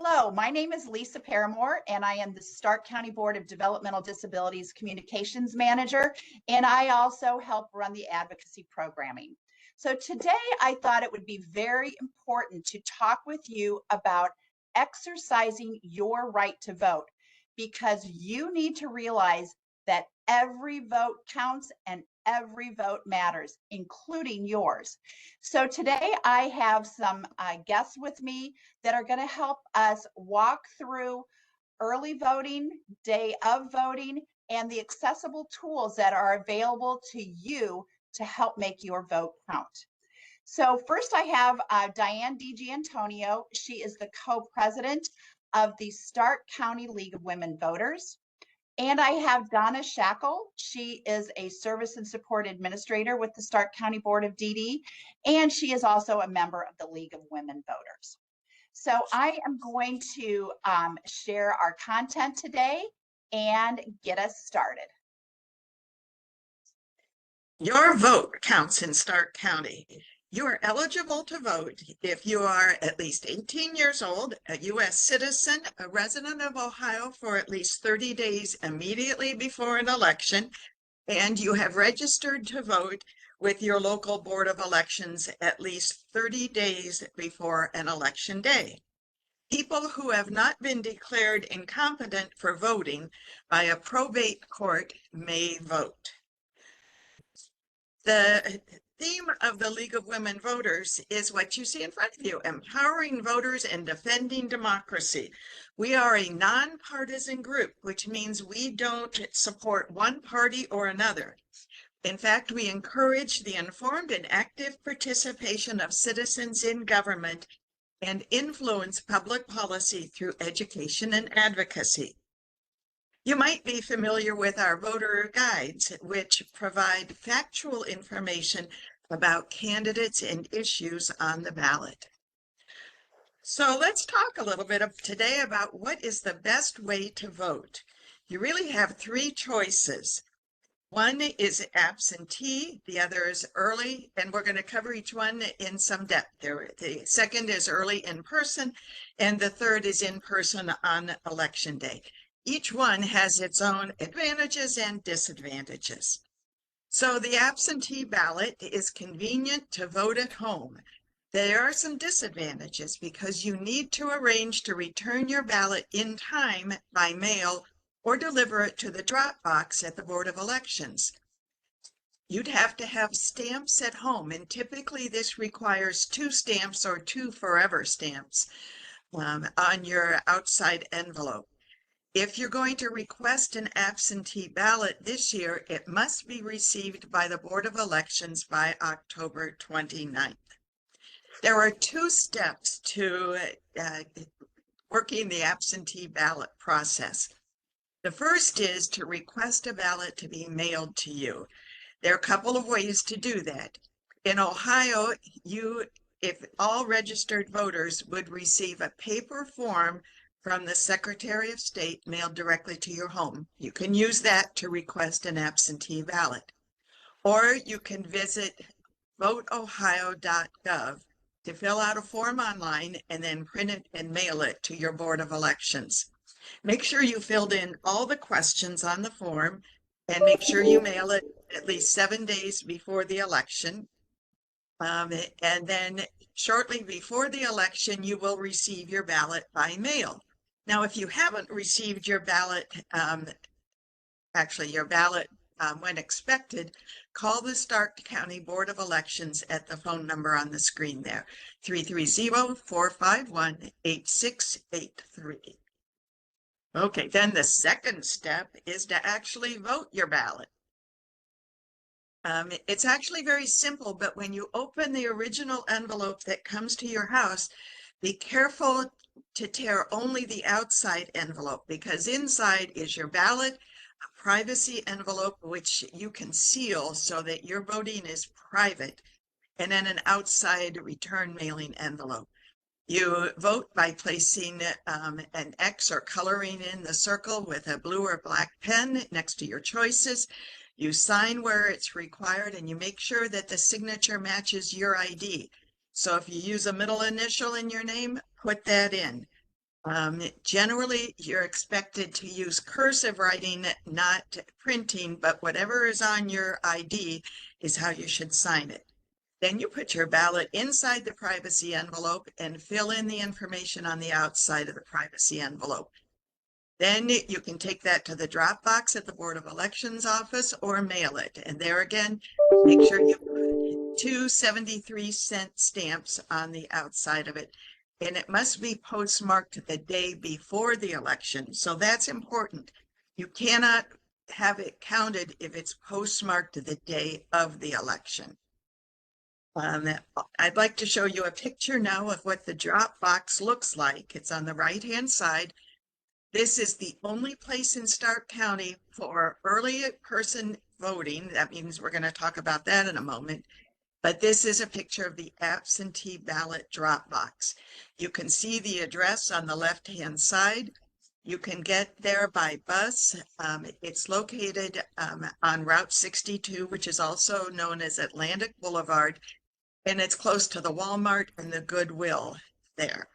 Hello, my name is Lisa Paramore, and I am the Stark County Board of Developmental Disabilities Communications Manager, and I also help run the advocacy programming. So today I thought it would be very important to talk with you about exercising your right to vote because you need to realize that every vote counts and every vote matters, including yours. So today I have some guests with me that are going to help us walk through early voting, day of voting, and the accessible tools that are available to you to help make your vote count. So first I have Diane DiGiantonio. She is the co-president of the Stark County League of Women Voters. And I have Donna Shackle. She is a service and support administrator with the Stark County Board of DD, and she is also a member of the League of Women Voters. So I am going to share our content today and get us started. Your vote counts in Stark County. You are eligible to vote if you are at least 18 years old, a U.S. citizen, a resident of Ohio for at least 30 days immediately before an election, and you have registered to vote with your local Board of Elections at least 30 days before an election day. People who have not been declared incompetent for voting by a probate court may vote. The theme of the League of Women Voters is what you see in front of you, empowering voters and defending democracy. We are a nonpartisan group, which means we don't support one party or another. In fact, we encourage the informed and active participation of citizens in government and influence public policy through education and advocacy. You might be familiar with our voter guides, which provide factual information about candidates and issues on the ballot. So let's talk a little bit today about what is the best way to vote. You really have three choices. One is absentee, the other is early, and we're going to cover each one in some depth. The second is early in person, and the third is in person on election day. Each one has its own advantages and disadvantages. So the absentee ballot is convenient to vote at home. There are some disadvantages because you need to arrange to return your ballot in time by mail or deliver it to the drop box at the Board of Elections. You'd have to have stamps at home, and typically this requires 2 stamps or 2 forever stamps on your outside envelope. If you're going to request an absentee ballot this year, it must be received by the Board of Elections by October 29th. There are 2 steps to working the absentee ballot process. The first is to request a ballot to be mailed to you. There are a couple of ways to do that. In Ohio, if all registered voters would receive a paper form from the Secretary of State mailed directly to your home. You can use that to request an absentee ballot. Or you can visit voteohio.gov to fill out a form online and then print it and mail it to your Board of Elections. Make sure you filled in all the questions on the form and make sure you mail it at least 7 days before the election. And then shortly before the election, you will receive your ballot by mail. Now, if you haven't received your ballot, when expected, call the Stark County Board of Elections at the phone number on the screen there, 330-451-8683. Okay, then the second step is to actually vote your ballot. It's actually very simple, but when you open the original envelope that comes to your house, be careful to tear only the outside envelope because inside is your ballot, a privacy envelope, which you can seal so that your voting is private, and then an outside return mailing envelope. You vote by placing an X or coloring in the circle with a blue or black pen next to your choices. You sign where it's required and you make sure that the signature matches your ID. So if you use a middle initial in your name, put that in. Generally, you're expected to use cursive writing, not printing, but whatever is on your ID is how you should sign it. Then you put your ballot inside the privacy envelope and fill in the information on the outside of the privacy envelope. Then you can take that to the drop box at the Board of Elections office or mail it. And there again, make sure you put 2 73-cent stamps on the outside of it. And it must be postmarked the day before the election. So that's important. You cannot have it counted if it's postmarked the day of the election. I'd like to show you a picture now of what the drop box looks like. It's on the right-hand side. This is the only place in Stark County for early person voting. That means we're going to talk about that in a moment. But this is a picture of the absentee ballot drop box. You can see the address on the left-hand side. You can get there by bus. It's located on Route 62, which is also known as Atlantic Boulevard, and it's close to the Walmart and the Goodwill there.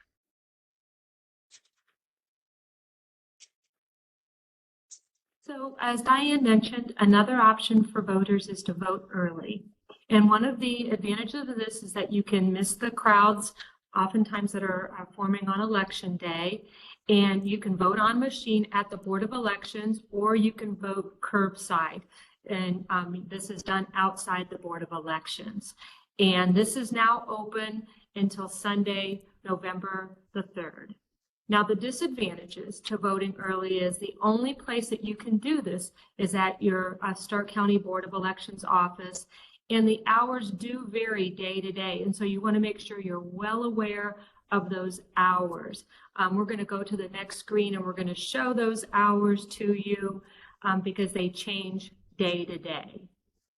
So as Diane mentioned, another option for voters is to vote early. And one of the advantages of this is that you can miss the crowds oftentimes that are forming on election day, and you can vote on machine at the Board of Elections, or you can vote curbside. And this is done outside the Board of Elections. And this is now open until Sunday, November the 3rd. Now, the disadvantages to voting early is the only place that you can do this is at your Stark County Board of Elections office, and the hours do vary day to day. And so you want to make sure you're well aware of those hours. We're going to go to the next screen and we're going to show those hours to you because they change day to day.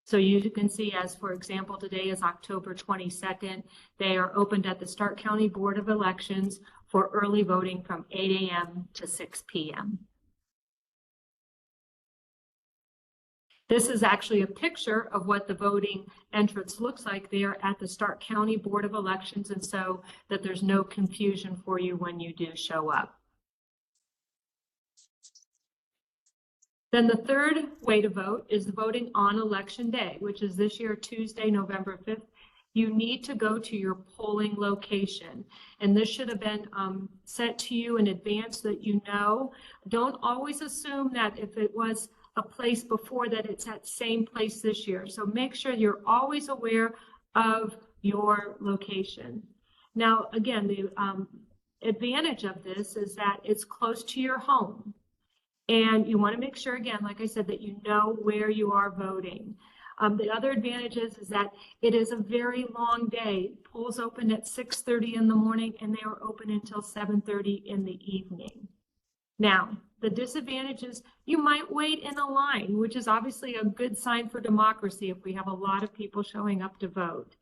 So you can see, as for example, today is October 22nd. They are opened at the Stark County Board of Elections for early voting from 8 a.m. to 6 p.m. This is actually a picture of what the voting entrance looks like there at the Stark County Board of Elections, and so that there's no confusion for you when you do show up. Then the third way to vote is voting on election day, which is this year, Tuesday, November 5th. You need to go to your polling location, and this should have been sent to you in advance so that you know. Don't always assume that if it was a place before that it's at same place this year. So make sure you're always aware of your location. Now, again, the advantage of this is that it's close to your home. And you want to make sure, again, like I said, that you know where you are voting. The other advantage is that it is a very long day. Polls open at 6:30 in the morning and they are open until 7:30 in the evening. Now, the disadvantage is you might wait in a line, which is obviously a good sign for democracy if we have a lot of people showing up to vote.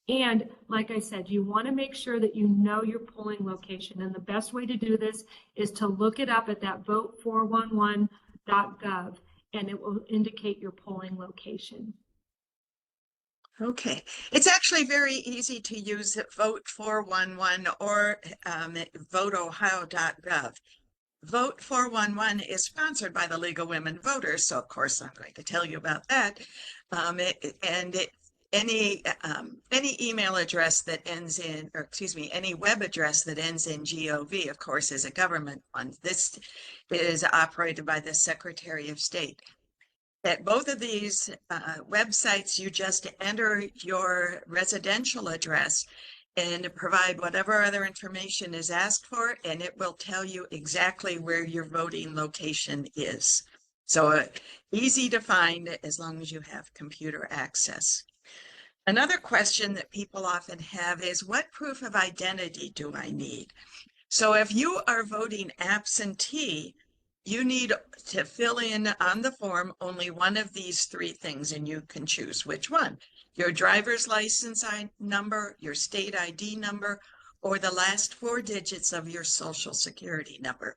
And like I said, you want to make sure that you know your polling location. And the best way to do this is to look it up at that vote411.gov, and it will indicate your polling location. Okay, it's actually very easy to use Vote 411 or voteohio.gov. Vote 411 is sponsored by the League of Women Voters, so of course I'm going to tell you about that. Any email address that ends in, or excuse me, any web address that ends in .gov, of course, is a government one. This is operated by the Secretary of State. At both of these websites, you just enter your residential address and provide whatever other information is asked for, and it will tell you exactly where your voting location is. So easy to find as long as you have computer access. Another question that people often have is, what proof of identity do I need? So if you are voting absentee, you need to fill in on the form only one of these three things, and you can choose which one: your driver's license number, your state ID number, or the last 4 digits of your social security number.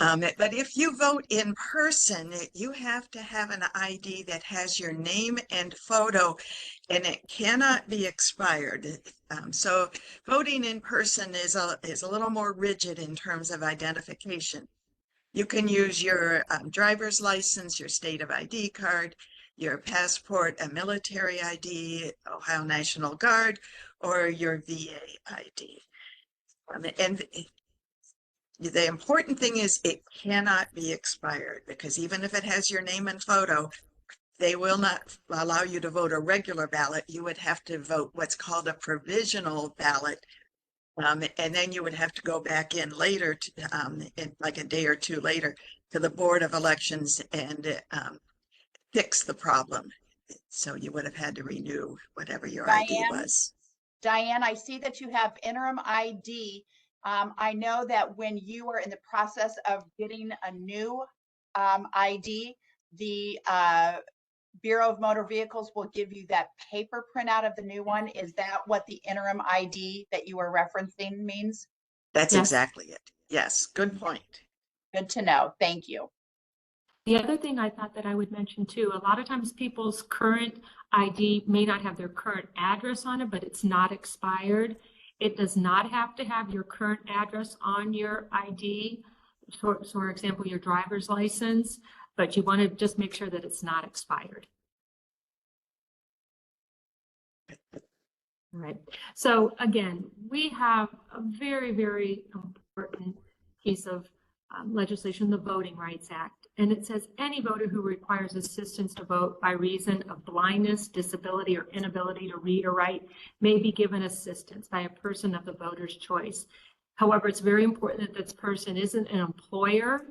But if you vote in person, you have to have an ID that has your name and photo, and it cannot be expired. So voting in person is a little more rigid in terms of identification. You can use your driver's license, your state of ID card, your passport, a military ID, Ohio National Guard, or your VA ID. And the important thing is it cannot be expired, because even if it has your name and photo, they will not allow you to vote a regular ballot. You would have to vote what's called a provisional ballot. And then you would have to go back in later, in like a day or two later, to the Board of Elections and fix the problem. So you would have had to renew whatever your ID was. Diane, I see that you have interim ID. I know that when you are in the process of getting a new ID, the Bureau of Motor Vehicles will give you that paper printout of the new one. Is that what the interim ID that you were referencing means? That's Yes. exactly it. Yes, good point. Good to know. Thank you. The other thing I thought that I would mention too, a lot of times people's current ID may not have their current address on it, but it's not expired. It does not have to have your current address on your ID, for example, your driver's license, but you want to just make sure that it's not expired. All right. So again, we have a very, very important piece of legislation, the Voting Rights Act. And it says any voter who requires assistance to vote by reason of blindness, disability, or inability to read or write may be given assistance by a person of the voter's choice. However, it's very important that this person isn't an employer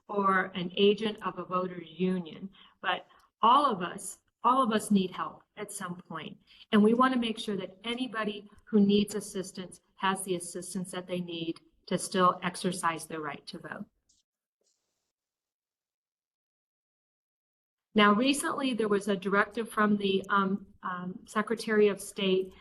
or an agent of a voter's union, but all of us need help at some point. And we want to make sure that anybody who needs assistance has the assistance that they need to still exercise their right to vote. Now, recently, there was a directive from the Secretary of State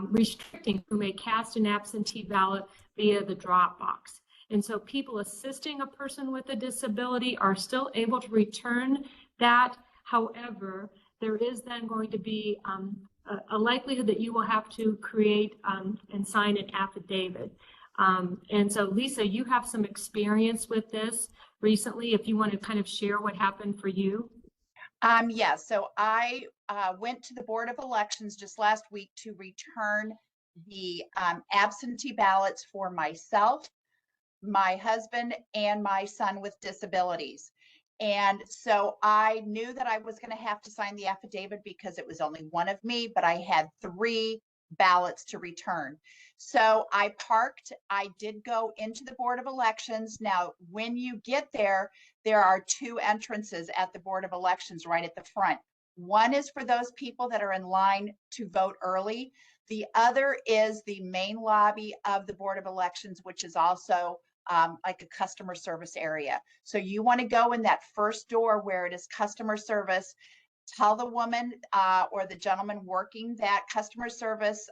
restricting who may cast an absentee ballot via the drop box. And so people assisting a person with a disability are still able to return that. However, there is then going to be a likelihood that you will have to create and sign an affidavit. And so, Lisa, you have some experience with this recently, if you want to kind of share what happened for you. Yes, so I went to the Board of Elections just last week to return the absentee ballots for myself, my husband, and my son with disabilities. And so I knew that I was going to have to sign the affidavit because it was only one of me, but I had 3 ballots to return. So I parked. I did go into the Board of Elections. Now, when you get there, there are 2 entrances at the Board of Elections right at the front. One is for those people that are in line to vote early. The other is the main lobby of the Board of Elections, which is also like a customer service area. So you want to go in that first door where it is customer service. Tell the woman or the gentleman working that customer service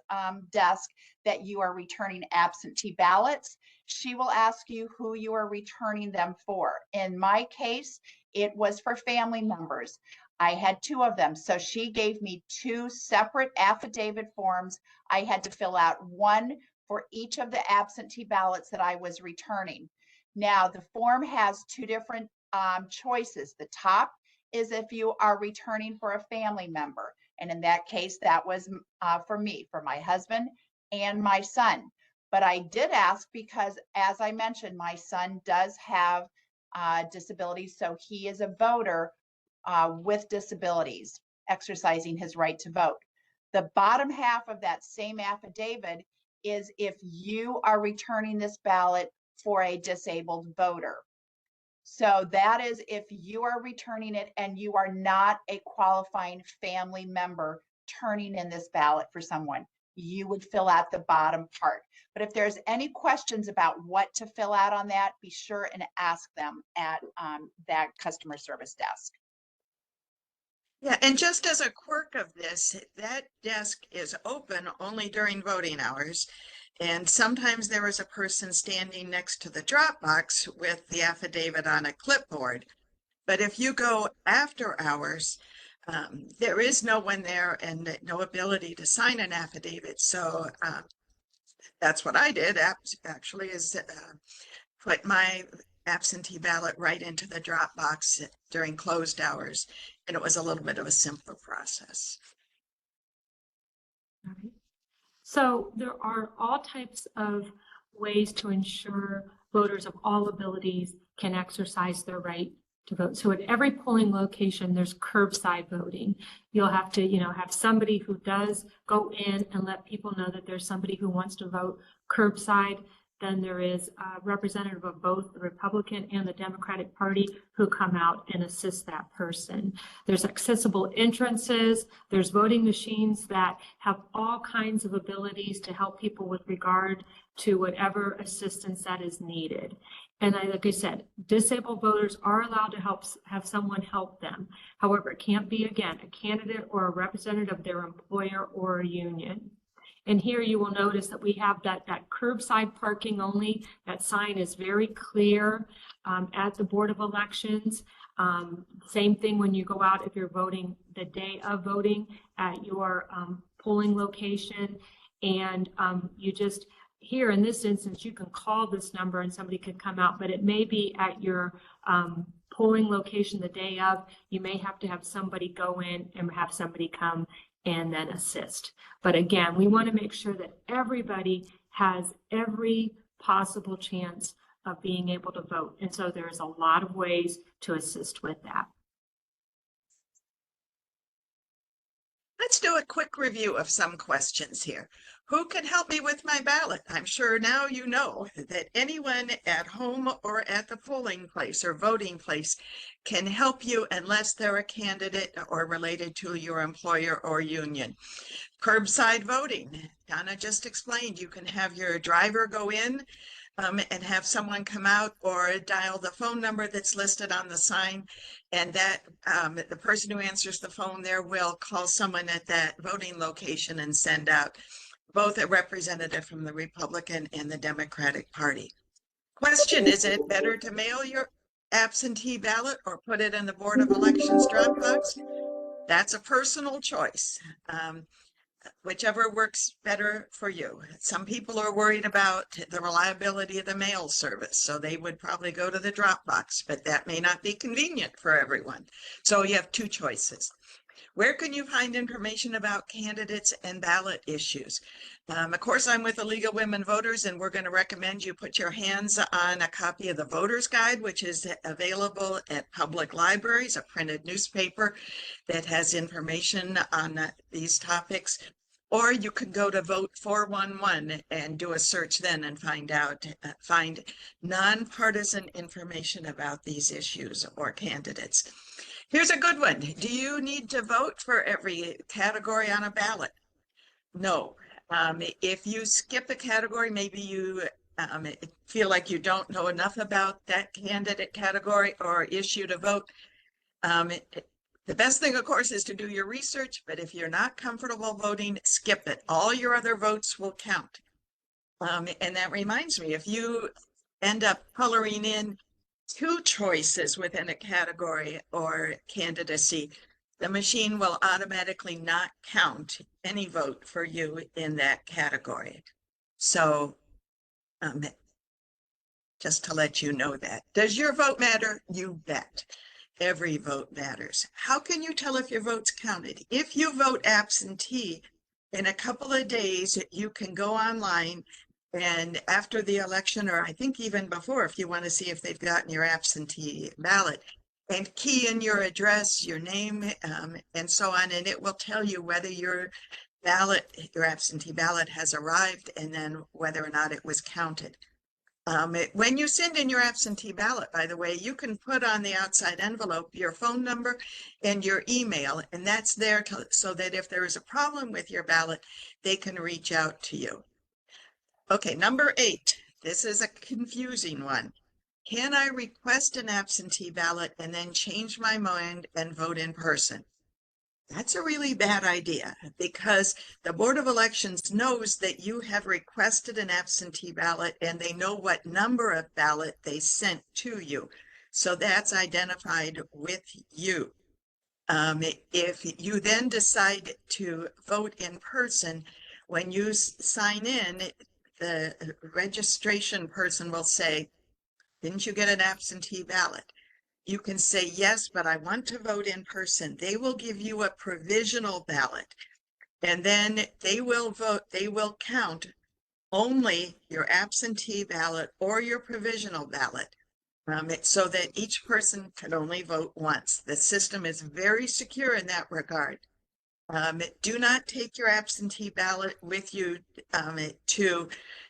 desk that you are returning absentee ballots. She will ask you who you are returning them for. In my case, it was for family members. I had 2 of them. So she gave me 2 separate affidavit forms. I had to fill out one for each of the absentee ballots that I was returning. Now, the form has 2 different choices. The top is if you are returning for a family member. And in that case, that was for me, for my husband and my son. But I did ask because, as I mentioned, my son does have disabilities. So he is a voter with disabilities, exercising his right to vote. The bottom half of that same affidavit is if you are returning this ballot for a disabled voter. So that is if you are returning it and you are not a qualifying family member turning in this ballot for someone, you would fill out the bottom part. But if there's any questions about what to fill out on that, be sure and ask them at that customer service desk. Yeah, and just as a quirk of this, that desk is open only during voting hours. And sometimes there is a person standing next to the drop box with the affidavit on a clipboard. But if you go after hours, there is no one there and no ability to sign an affidavit. So that's what I did actually, is put my absentee ballot right into the drop box during closed hours. And it was a little bit of a simpler process. All right. So there are all types of ways to ensure voters of all abilities can exercise their right to vote. So at every polling location, there's curbside voting. You'll have to, have somebody who does go in and let people know that there's somebody who wants to vote curbside. Then there is a representative of both the Republican and the Democratic Party who come out and assist that person. There's accessible entrances. There's voting machines that have all kinds of abilities to help people with regard to whatever assistance that is needed. And like I said, disabled voters are allowed to have someone help them. However, it can't be, again, a candidate or a representative of their employer or a union. And here you will notice that we have that curbside parking only. That sign is very clear at the Board of Elections. Same thing when you go out, if you're voting the day of voting at your polling location. And you just, here in this instance, you can call this number and somebody could come out, but it may be at your polling location the day of. You may have to have somebody go in and have somebody come and then assist. But again, we want to make sure that everybody has every possible chance of being able to vote. And so there's a lot of ways to assist with that. Let's do a quick review of some questions here. Who can help me with my ballot? I'm sure now you know that anyone at home or at the polling place or voting place can help you unless they're a candidate or related to your employer or union. Curbside voting, Donna just explained, you can have your driver go in and have someone come out or dial the phone number that's listed on the sign, and that the person who answers the phone there will call someone at that voting location and send out both a representative from the Republican and the Democratic Party. Question, is it better to mail your absentee ballot or put it in the Board of Elections drop box? That's a personal choice. Whichever works better for you. Some people are worried about the reliability of the mail service, so they would probably go to the drop box, but that may not be convenient for everyone. So you have two choices. Where can you find information about candidates and ballot issues? Of course, I'm with the League of Women Voters, and we're going to recommend you put your hands on a copy of the Voter's Guide, which is available at public libraries, a printed newspaper that has information on these topics. Or you could go to Vote 411 and do a search then and find nonpartisan information about these issues or candidates. Here's a good one. Do you need to vote for every category on a ballot? No. If you skip a category, maybe you feel like you don't know enough about that candidate category or issue to vote. The best thing, of course, is to do your research, but if you're not comfortable voting, skip it. All your other votes will count. And that reminds me, if you end up coloring in two choices within a category or candidacy, the machine will automatically not count any vote for you in that category. So just to let you know that. Does your vote matter? You bet. Every vote matters. How can you tell if your vote's counted? If you vote absentee, in a couple of days, you can go online and after the election, or I think even before, if you want to see if they've gotten your absentee ballot, and key in your address, your name, and so on, and it will tell you whether your absentee ballot has arrived and then whether or not it was counted. When you send in your absentee ballot, by the way, you can put on the outside envelope your phone number and your email, and that's there so that if there is a problem with your ballot, they can reach out to you. Okay, number 8. This is a confusing one. Can I request an absentee ballot and then change my mind and vote in person? That's a really bad idea because the Board of Elections knows that you have requested an absentee ballot and they know what number of ballot they sent to you. So that's identified with you. If you then decide to vote in person, when you sign in, the registration person will say, "Didn't you get an absentee ballot?" You can say, "Yes, but I want to vote in person." They will give you a provisional ballot, and then they will count only your absentee ballot or your provisional ballot, so that each person can only vote once. The system is very secure in that regard. Do not take your absentee ballot with you to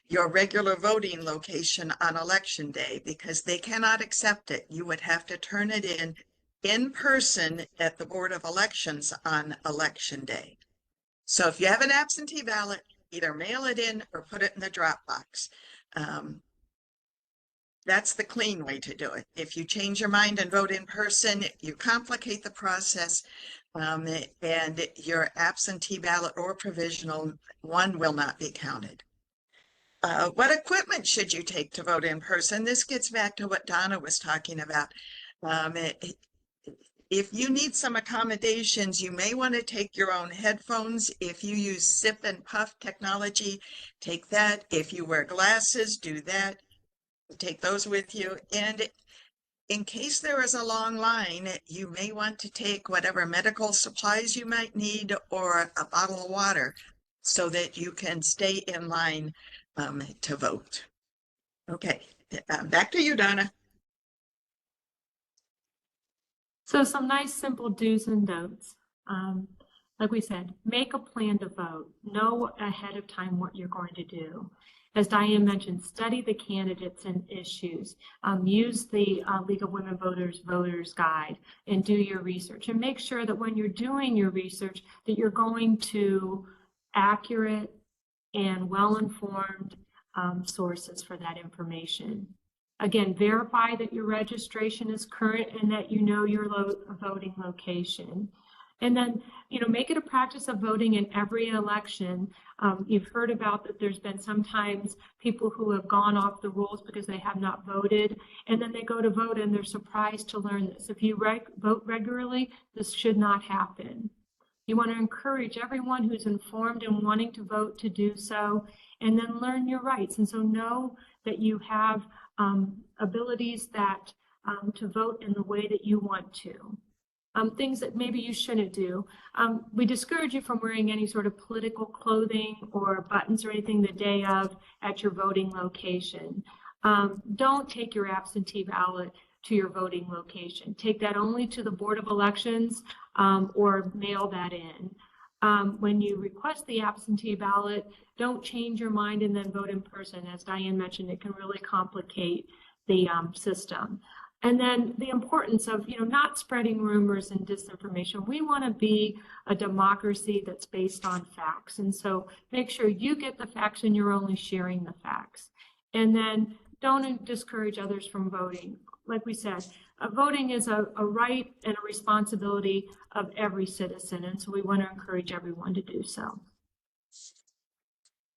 your regular voting location on election day because they cannot accept it. You would have to turn it in person at the Board of Elections on election day. So if you have an absentee ballot, either mail it in or put it in the drop box. That's the clean way to do it. If you change your mind and vote in person, you complicate the process, and your absentee ballot or provisional one will not be counted. What equipment should you take to vote in person? This gets back to what Donna was talking about. If you need some accommodations, you may want to take your own headphones. If you use sip and puff technology, take that. If you wear glasses, do that. Take those with you. And in case there is a long line, you may want to take whatever medical supplies you might need or a bottle of water so that you can stay in line to vote. Okay, back to you, Donna. So some nice simple do's and don'ts. Like we said, make a plan to vote. Know ahead of time what you're going to do. As Diane mentioned, study the candidates and issues. Use the League of Women Voters Voters Guide and do your research. And make sure that when you're doing your research that you're going to accurate and well-informed sources for that information. Again, verify that your registration is current and that you know your voting location. And then, make it a practice of voting in every election. You've heard about that there's been sometimes people who have gone off the rules because they have not voted, and then they go to vote and they're surprised to learn this. If you vote regularly, this should not happen. You want to encourage everyone who's informed and wanting to vote to do so, and then learn your rights. And so know that you have abilities that to vote in the way that you want to. Things that maybe you shouldn't do. We discourage you from wearing any sort of political clothing or buttons or anything the day of at your voting location. Don't take your absentee ballot to your voting location. Take that only to the Board of Elections or mail that in. When you request the absentee ballot, don't change your mind and then vote in person. As Diane mentioned, it can really complicate the system. And then the importance of, not spreading rumors and disinformation. We want to be a democracy that's based on facts. And so make sure you get the facts and you're only sharing the facts. And then don't discourage others from voting. Like we said, voting is a right and a responsibility of every citizen. And so we want to encourage everyone to do so.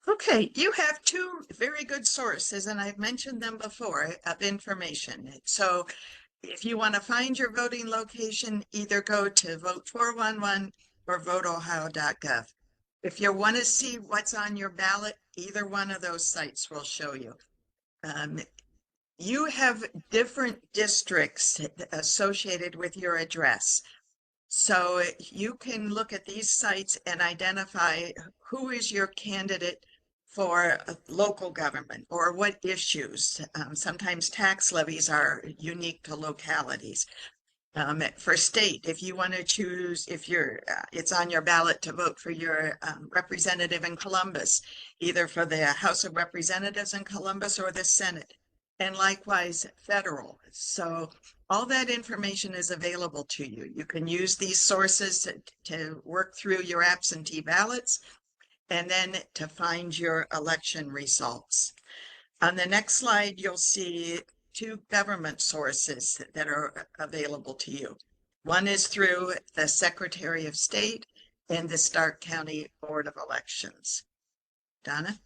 Okay, you have two very good sources, and I've mentioned them before, of information. So if you want to find your voting location, either go to Vote 411 or voteohio.gov. If you want to see what's on your ballot, either one of those sites will show you. You have different districts associated with your address. So you can look at these sites and identify who is your candidate for local government or what issues. Sometimes tax levies are unique to localities. For state, if you want to choose, if it's on your ballot to vote for your representative in Columbus, either for the House of Representatives in Columbus or the Senate, and likewise federal. So all that information is available to you. You can use these sources to work through your absentee ballots and then to find your election results. On the next slide, you'll see two government sources that are available to you. One is through the Secretary of State and the Stark County Board of Elections. Donna?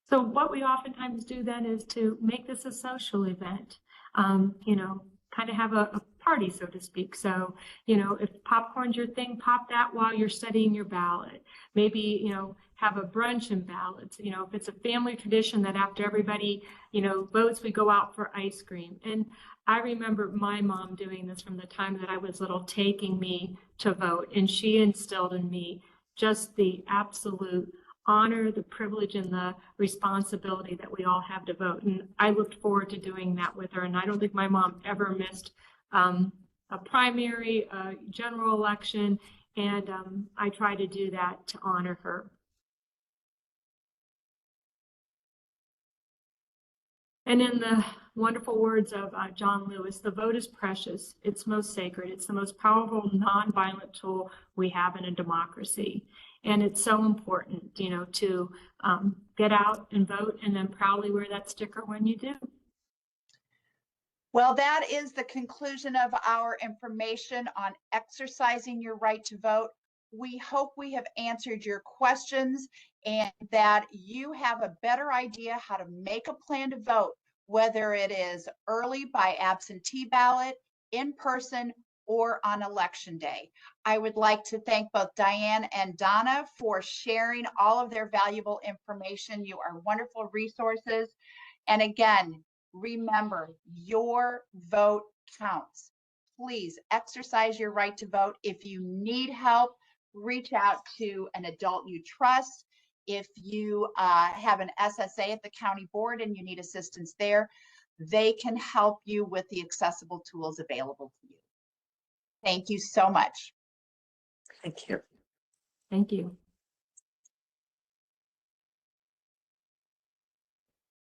So what we oftentimes do then is to make this a social event, you know, kind of have a party, so to speak. So, you know, if popcorn's your thing, pop that while you're studying your ballot. Maybe, you know, have a brunch and ballots. You know, if it's a family tradition that after everybody, you know, votes, we go out for ice cream. And I remember my mom doing this from the time that I was little, taking me to vote. And she instilled in me just the absolute honor, the privilege, and the responsibility that we all have to vote. And I looked forward to doing that with her. And I don't think my mom ever missed a primary, a general election. And I try to do that to honor her. And in the wonderful words of John Lewis, the vote is precious. It's most sacred. It's the most powerful nonviolent tool we have in a democracy. And it's so important, you know, to get out and vote and then proudly wear that sticker when you do. Well, that is the conclusion of our information on exercising your right to vote. We hope we have answered your questions and that you have a better idea how to make a plan to vote, whether it is early by absentee ballot, in person, or on election day. I would like to thank both Diane and Donna for sharing all of their valuable information. You are wonderful resources. And again, remember, your vote counts. Please exercise your right to vote. If you need help, reach out to an adult you trust. If you have an SSA at the county board and you need assistance there, they can help you with the accessible tools available to you. Thank you so much. Thank you. Thank you.